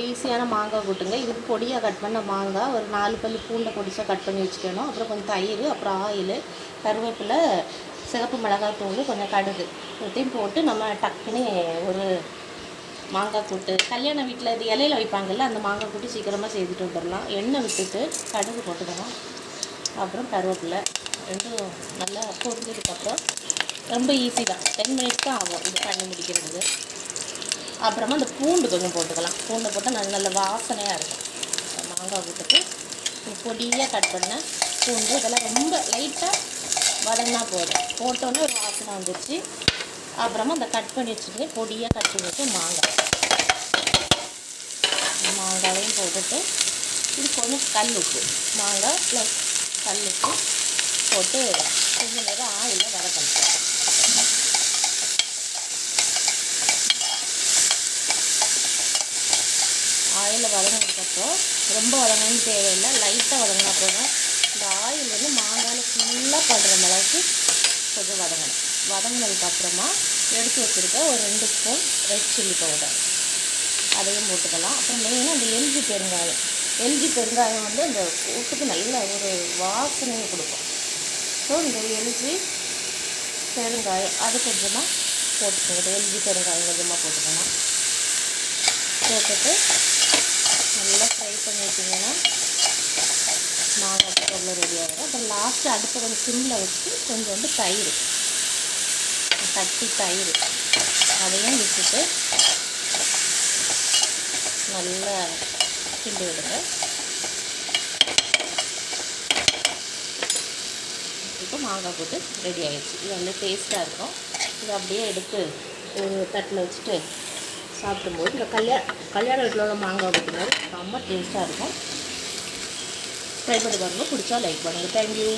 ஒரு ஈஸியான மாங்காய் கூட்டுங்க. இதுக்கு பொடியாக கட் பண்ண மாங்காய், ஒரு 4 பல் பூண்டை பொடிசாக கட் பண்ணி வச்சுக்கணும். அப்புறம் கொஞ்சம் தயிர், அப்புறம் ஆயில், கருவேப்பிலை, சிவப்பு மிளகாத்தூள், கொஞ்சம் கடுகு இதையும் போட்டு நம்ம டக்குன்னு ஒரு மாங்காய் கூட்டு, கல்யாண வீட்டில் இது இலையில வைப்பாங்கள்ல, அந்த மாங்காய் கூட்டு சீக்கிரமாக செய்துட்டு வந்துடலாம். எண்ணெய் விட்டுட்டு கடுகு போட்டுக்கணும். அப்புறம் கருவேப்பிலை ரெண்டும் நல்லா பொரிஞ்சதுக்கப்புறம் ரொம்ப ஈஸி தான், 10 மினிட்ஸ் தான் ஆகும் இது பண்ணி முடிக்கிறது. அப்புறமா அந்த பூண்டு கொஞ்சம் போட்டுக்கலாம். பூண்டை போட்டால் நல்ல வாசனையாக இருக்கும். மாங்காய் கூட்டுக்கு பொடியாக கட் பண்ண பூண்டு இதெல்லாம் ரொம்ப லைட்டாக வதங்கினா போதும். போட்டோன்னே ஒரு வாசனை வந்துடுச்சு. அப்புறமா அந்த கட் பண்ணி வச்சுட்டு பொடியாக கட் பண்ணி வச்சு மாங்காயையும் போட்டுட்டு இது கொஞ்சம் கல் உப்பு, மாங்காய் ப்ளஸ் கல் உப்பு போட்டு கொஞ்சம் நேரம் ஆயிலில் வதக்கணும். ஆயிலில் வதங்கினதுக்கப்புறம் ரொம்ப வதங்கணும்னு தேவையில்லை, லைட்டாக வதங்கினா போதும். இந்த ஆயில் வந்து மாங்காயில் ஃபுல்லாக படுற அளவுக்கு கொஞ்சம் வதங்கணும். வதங்கினதுக்கப்புறமா எடுத்து வச்சுருக்க ஒரு 2 ஸ்பூன் ரெட் சில்லி பவுடர் அதையும் போட்டுக்கலாம். அப்புறம் மெயினாக அந்த எல்ஜி பெருங்காயம் வந்து அந்த கூட்டுக்கு நல்ல ஒரு வாசனையை கொடுக்கும். ஸோ இந்த எல்ஜி பெருங்காயம் அது கொஞ்சமாக போட்டுக்கணும். எல்ஜி பெருங்காயம் கொஞ்சமாக போட்டுக்கணும். போட்டுட்டு நல்லா ஃப்ரை பண்ணி வச்சிங்கன்னா மாங்காய் பொருள் ரெடி ஆகிடும். அப்புறம் லாஸ்ட்டு அடுப்பை கொஞ்சம் சிம்மில் வச்சு கொஞ்சோண்டு தயிர், தட்டி தயிர் அதையும் விட்டுட்டு நல்லா கிண்டி விடுங்க. இப்போ மாங்காய் போட்டு ரெடி ஆகிடுச்சு. இது வந்து டேஸ்ட்டாக இருக்கும். இது அப்படியே எடுத்து ஒரு தட்டில் வச்சுட்டு சாப்பிடும்போது இந்த கல்யாண வீட்டில் உள்ள மாங்காய் போட்டு மாதிரி ரொம்ப டேஸ்ட்டாக இருக்கும். ட்ரை பண்ணி பாருங்கள். பிடிச்சா லைக் பண்ணுங்கள். தேங்க்யூ.